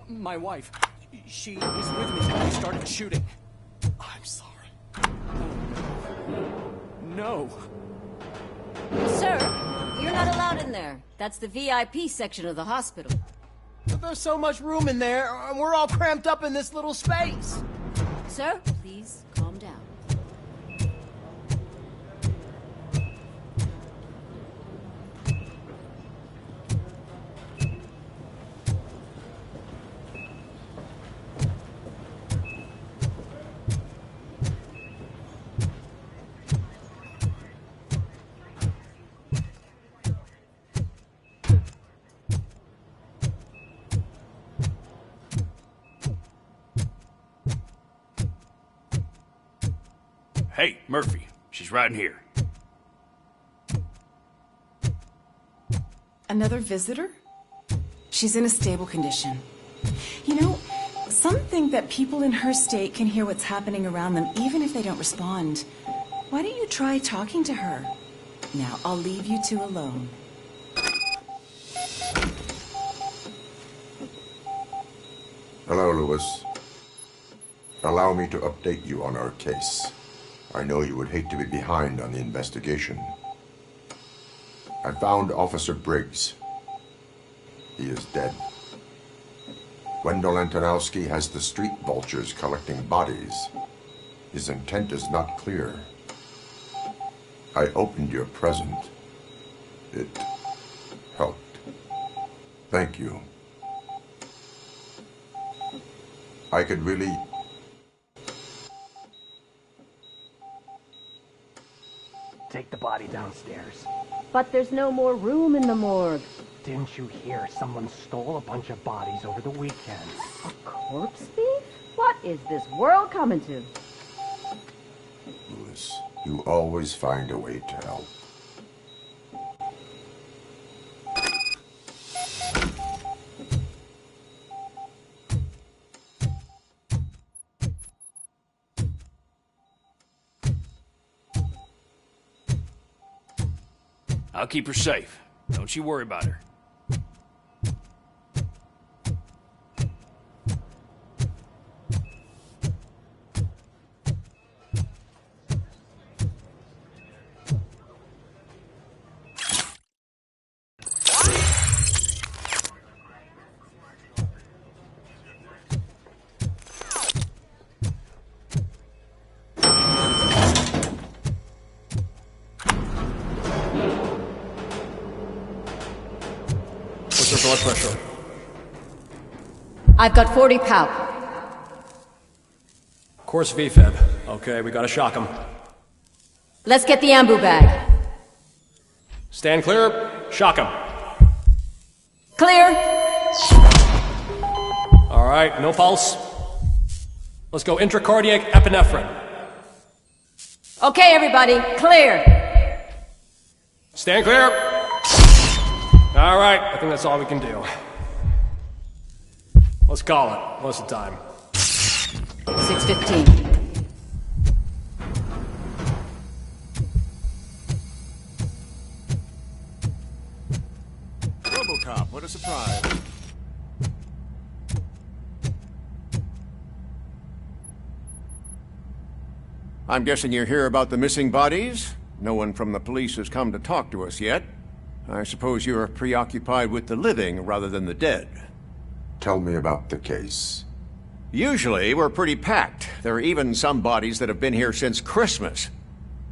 My wife. She was with me when they started shooting. I'm sorry. No. Sir, you're not allowed in there. That's the VIP section of the hospital. But there's so much room in there, and we're all cramped up in this little space. Sir, please calm down. Hey, Murphy. She's right in here. Another visitor? She's in a stable condition. You know, some think that people in her state can hear what's happening around them even if they don't respond. Why don't you try talking to her? Now, I'll leave you two alone. Hello, Lewis. Allow me to update you on our case. I know you would hate to be behind on the investigation. I found Officer Briggs. He is dead. Wendell Antonowski has the street vultures collecting bodies. His intent is not clear. I opened your present. It helped. Thank you. I could really... Take the body downstairs. But there's no more room in the morgue. Didn't you hear someone stole a bunch of bodies over the weekend? A corpse thief? What is this world coming to? Lewis, you always find a way to help. I'll keep her safe. Don't you worry about her. Blood pressure. I've got 40 pow. Course VFib. Okay, we gotta shock him. Let's get the ambu bag. Stand clear. Shock him. Clear. All right, no pulse. Let's go intracardiac epinephrine. Okay, everybody, clear. Stand clear. All right, I think that's all we can do. Let's call it. What's the time? 6:15. Robocop, what a surprise. I'm guessing you're here about the missing bodies? No one from the police has come to talk to us yet. I suppose you're preoccupied with the living rather than the dead. Tell me about the case. Usually, we're pretty packed. There are even some bodies that have been here since Christmas.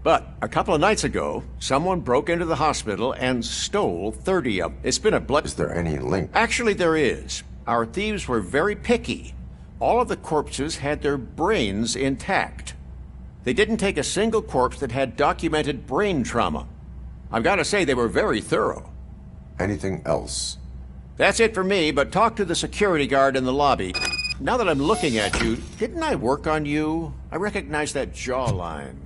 But a couple of nights ago, someone broke into the hospital and stole 30 of them. It's been a blood... Is there any link? Actually, there is. Our thieves were very picky. All of the corpses had their brains intact. They didn't take a single corpse that had documented brain trauma. I've got to say, they were very thorough. Anything else? That's it for me, but talk to the security guard in the lobby. Now that I'm looking at you, didn't I work on you? I recognize that jawline.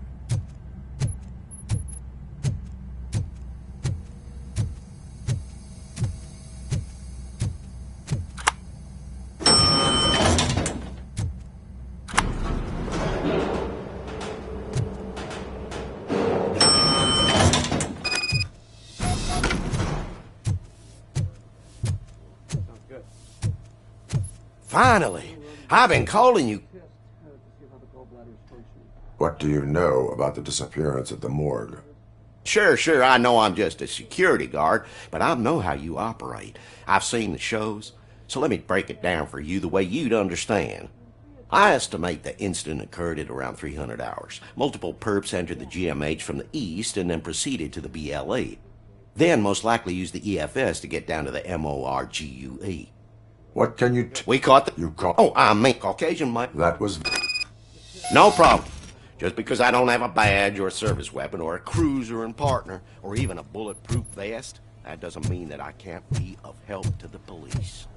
Finally. I've been calling you. What do you know about the disappearance at the morgue? Sure, I know I'm just a security guard, but I know how you operate. I've seen the shows, so let me break it down for you the way you'd understand. I estimate the incident occurred at around 300 hours. Multiple perps entered the GMH from the east and then proceeded to the BLE. Then most likely used the EFS to get down to the MORGUE. What can you We caught the... You caught... Oh, I mean Caucasian, Mike. That was... No problem. Just because I don't have a badge or a service weapon or a cruiser and partner or even a bulletproof vest, that doesn't mean that I can't be of help to the police.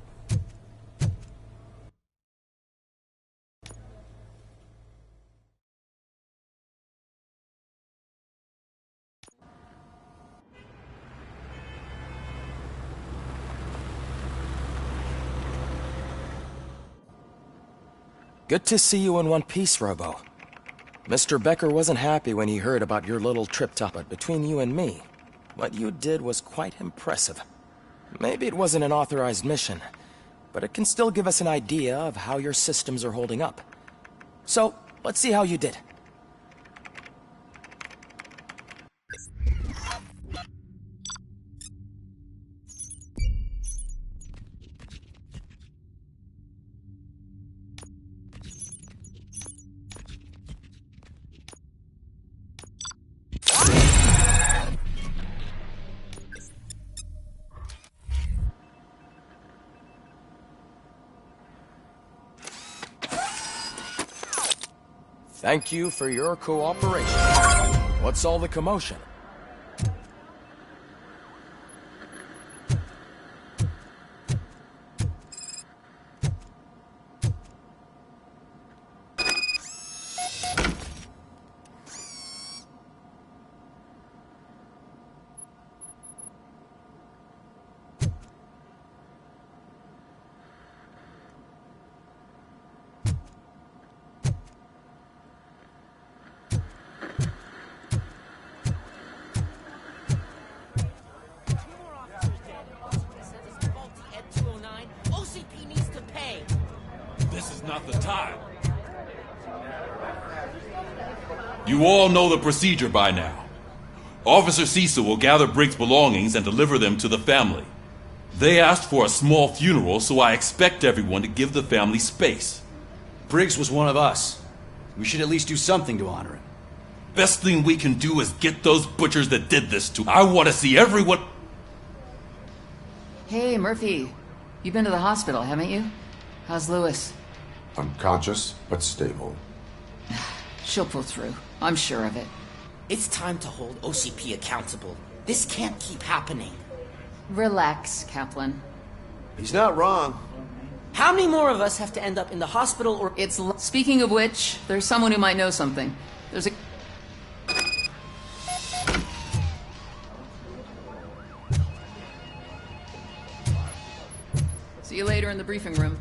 Good to see you in one piece, Robo. Mr. Becker wasn't happy when he heard about your little trip-top, but between you and me, what you did was quite impressive. Maybe it wasn't an authorized mission, but it can still give us an idea of how your systems are holding up. So, let's see how you did. Thank you for your cooperation. What's all the commotion? Not the time. You all know the procedure by now. Officer Cecil will gather Briggs' belongings and deliver them to the family. They asked for a small funeral, so I expect everyone to give the family space. Briggs was one of us. We should at least do something to honor him. Best thing we can do is get those butchers that did this to. I want to see everyone. Hey, Murphy. You've been to the hospital, haven't you? How's Lewis? Unconscious, but stable. She'll pull through. I'm sure of it. It's time to hold OCP accountable. This can't keep happening. Relax, Kaplan. He's not wrong. How many more of us have to end up in the hospital or... Speaking of which, there's someone who might know something. There's a... See you later in the briefing room.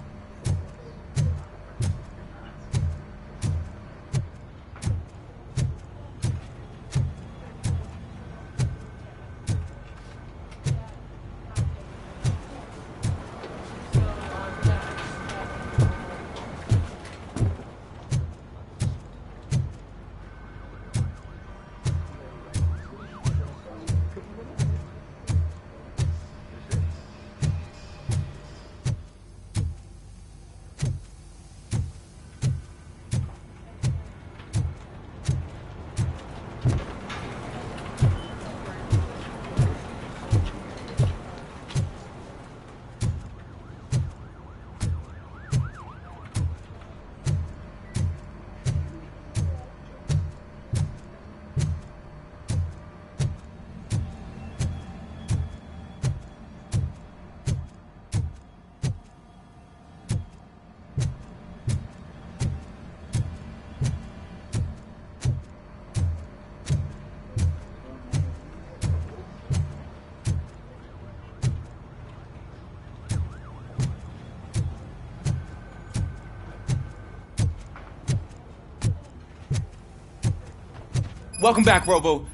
Welcome back, Robo.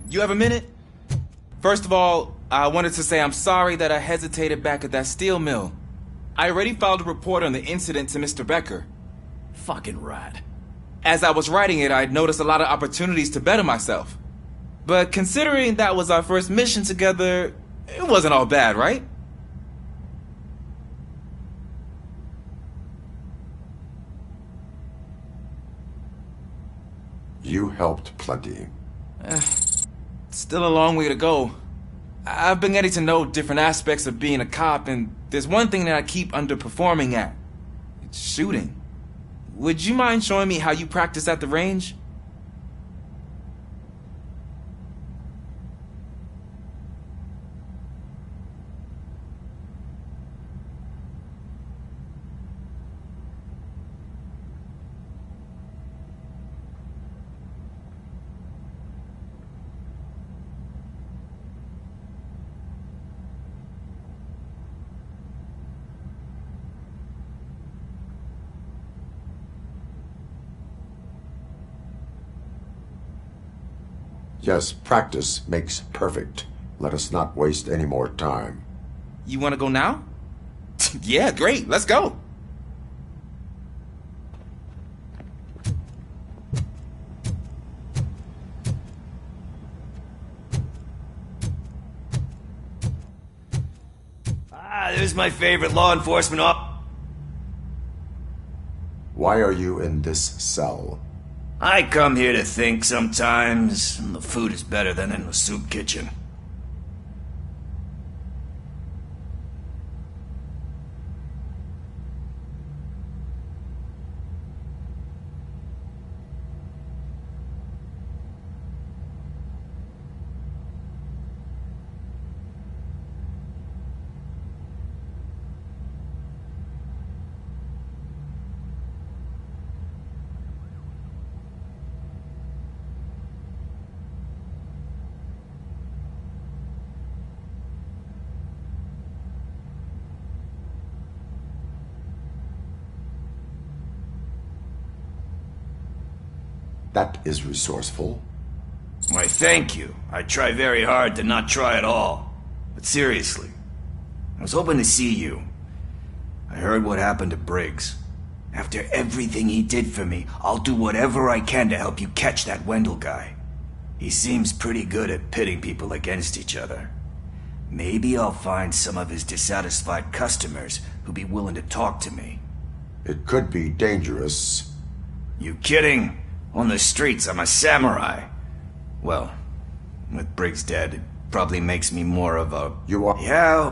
You have a minute? First of all, I wanted to say I'm sorry that I hesitated back at that steel mill. I already filed a report on the incident to Mr. Becker. Fucking rad. As I was writing it, I'd noticed a lot of opportunities to better myself. But considering that was our first mission together, it wasn't all bad, right? You helped plenty. Still a long way to go. I've been getting to know different aspects of being a cop, and there's one thing that I keep underperforming at. It's shooting. Would you mind showing me how you practice at the range? Yes, practice makes perfect. Let us not waste any more time. You want to go now? Yeah, great. Let's go. There's my favorite law enforcement Why are you in this cell? I come here to think sometimes, and the food is better than in the soup kitchen. That is resourceful. Why, thank you. I try very hard to not try at all. But seriously, I was hoping to see you. I heard what happened to Briggs. After everything he did for me, I'll do whatever I can to help you catch that Wendell guy. He seems pretty good at pitting people against each other. Maybe I'll find some of his dissatisfied customers who'll be willing to talk to me. It could be dangerous. You kidding? On the streets, I'm a samurai. Well, with Briggs dead, it probably makes me more of a... You are... Yeah...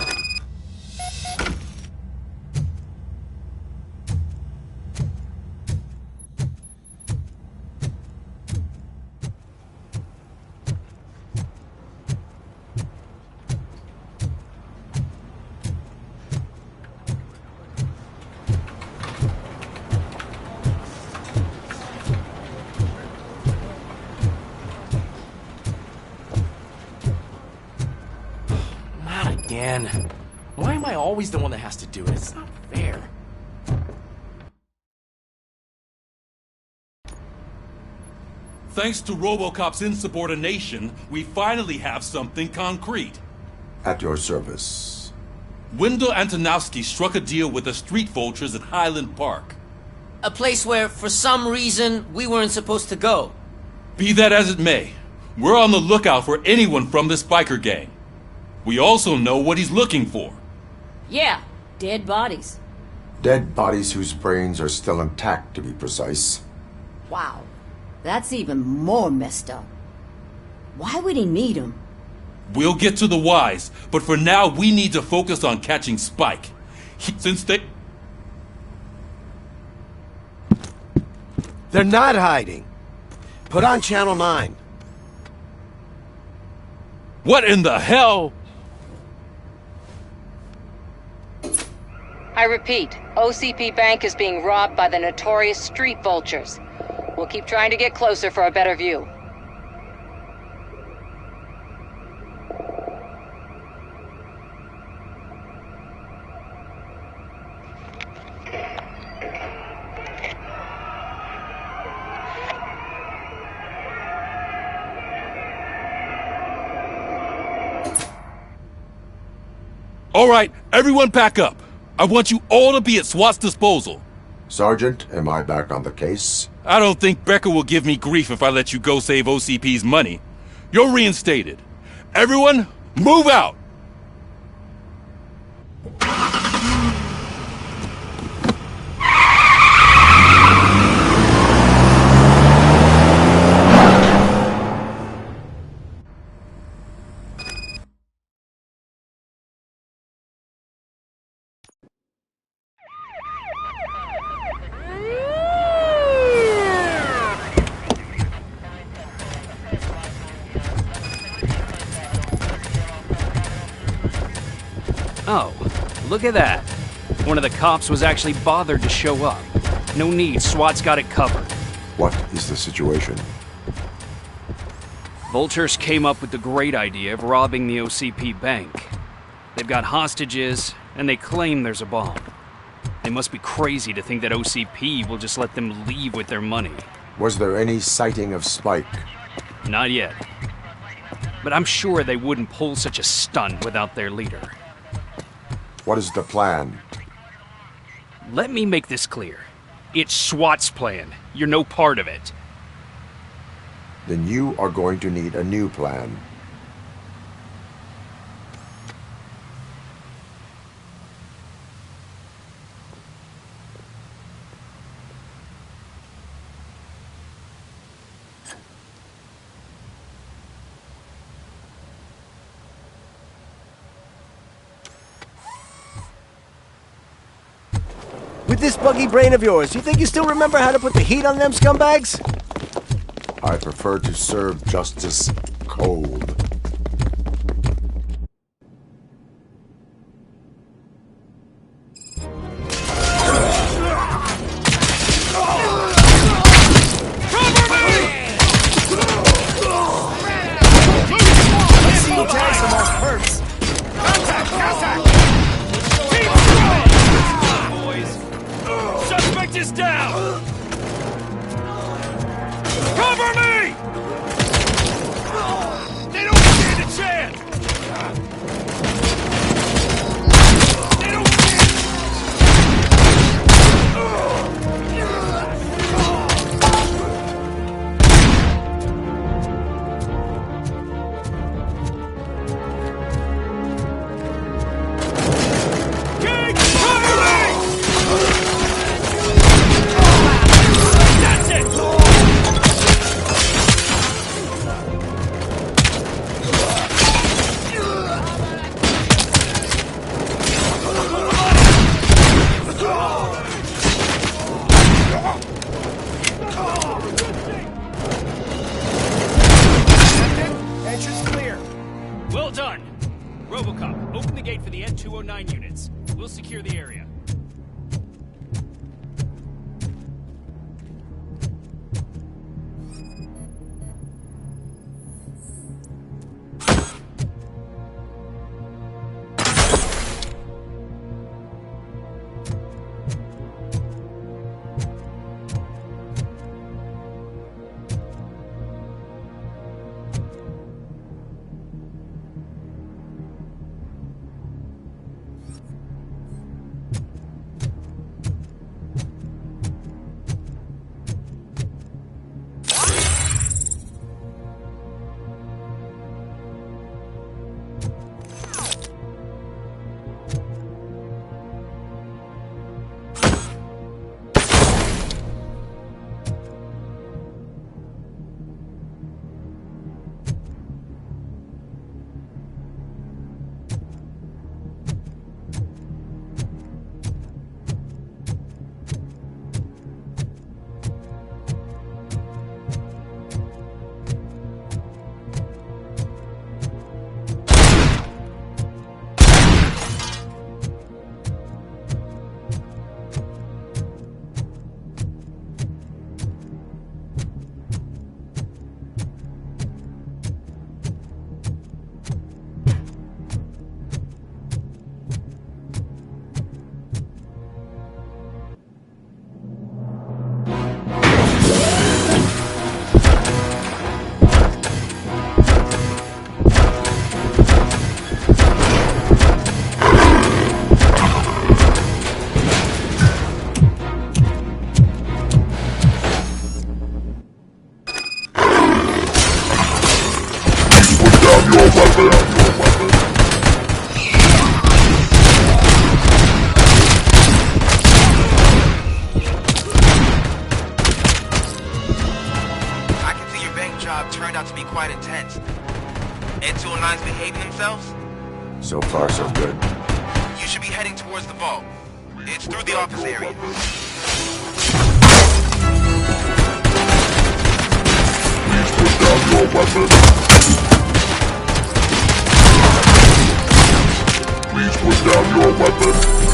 Again. Why am I always the one that has to do it? It's not fair. Thanks to Robocop's insubordination, we finally have something concrete. At your service. Wendell Antonowski struck a deal with the street vultures at Highland Park. A place where, for some reason, we weren't supposed to go. Be that as it may, we're on the lookout for anyone from this biker gang. We also know what he's looking for. Yeah, dead bodies. Dead bodies whose brains are still intact, to be precise. Wow, that's even more messed up. Why would he need them? We'll get to the whys, but for now we need to focus on catching Spike. Since They're not hiding. Put on Channel 9. What in the hell? I repeat, OCP Bank is being robbed by the notorious street vultures. We'll keep trying to get closer for a better view. All right, everyone pack up. I want you all to be at SWAT's disposal. Sergeant, am I back on the case? I don't think Becker will give me grief if I let you go save OCP's money. You're reinstated. Everyone, move out! Oh, look at that. One of the cops was actually bothered to show up. No need, SWAT's got it covered. What is the situation? Vultures came up with the great idea of robbing the OCP bank. They've got hostages, and they claim there's a bomb. They must be crazy to think that OCP will just let them leave with their money. Was there any sighting of Spike? Not yet. But I'm sure they wouldn't pull such a stunt without their leader. What is the plan? Let me make this clear. It's SWAT's plan. You're no part of it. Then you are going to need a new plan. With this buggy brain of yours, you think you still remember how to put the heat on them scumbags? I prefer to serve justice cold. Let's see you tag some more perks. Contact! Suspect is down! Cover me! They don't stand a chance! They don't Entrance clear. Well done. Robocop, open the gate for the N209 units. We'll secure the area. I can see your bank job turned out to be quite intense. And 209's behaving themselves? So far, so good. You should be heading towards the vault. It's through the office area. Please put down your weapon.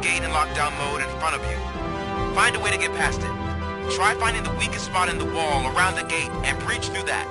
Gate in lockdown mode in front of you. Find a way to get past it. Try finding the weakest spot in the wall around the gate and breach through that.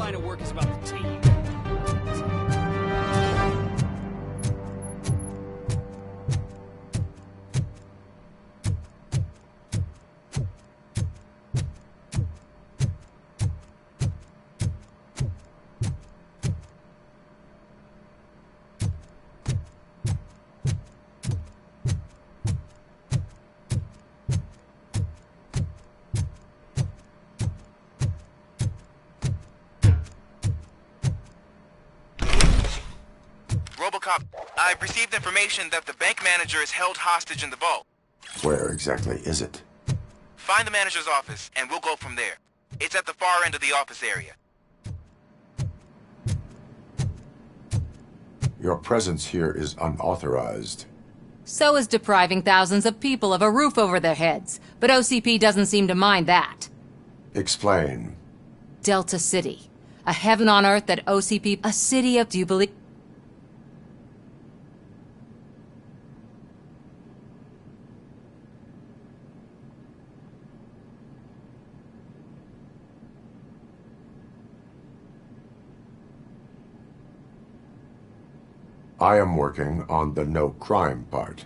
line of work is about the team. Robocop, I've received information that the bank manager is held hostage in the vault. Where exactly is it? Find the manager's office, and we'll go from there. It's at the far end of the office area. Your presence here is unauthorized. So is depriving thousands of people of a roof over their heads. But OCP doesn't seem to mind that. Explain. Delta City. A heaven on earth that OCP... A city of... Do you believe... I am working on the no crime part.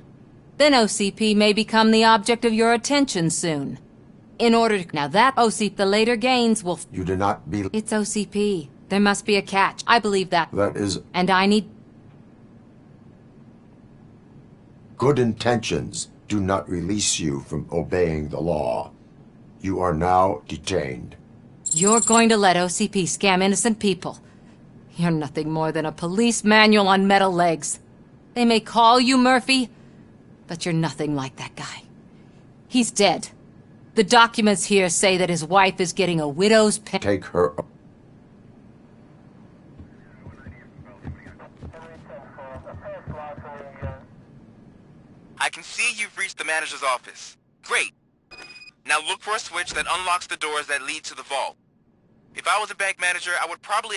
Then OCP may become the object of your attention soon. In order to... Now that OCP, the later gains will... You do not be... It's OCP. There must be a catch. I believe that. That is... And I need... Good intentions do not release you from obeying the law. You are now detained. You're going to let OCP scam innocent people. You're nothing more than a police manual on metal legs. They may call you Murphy, but you're nothing like that guy. He's dead. The documents here say that his wife is getting a widow's pension. Take her... I can see you've reached the manager's office. Great. Now look for a switch that unlocks the doors that lead to the vault. If I was a bank manager, I would probably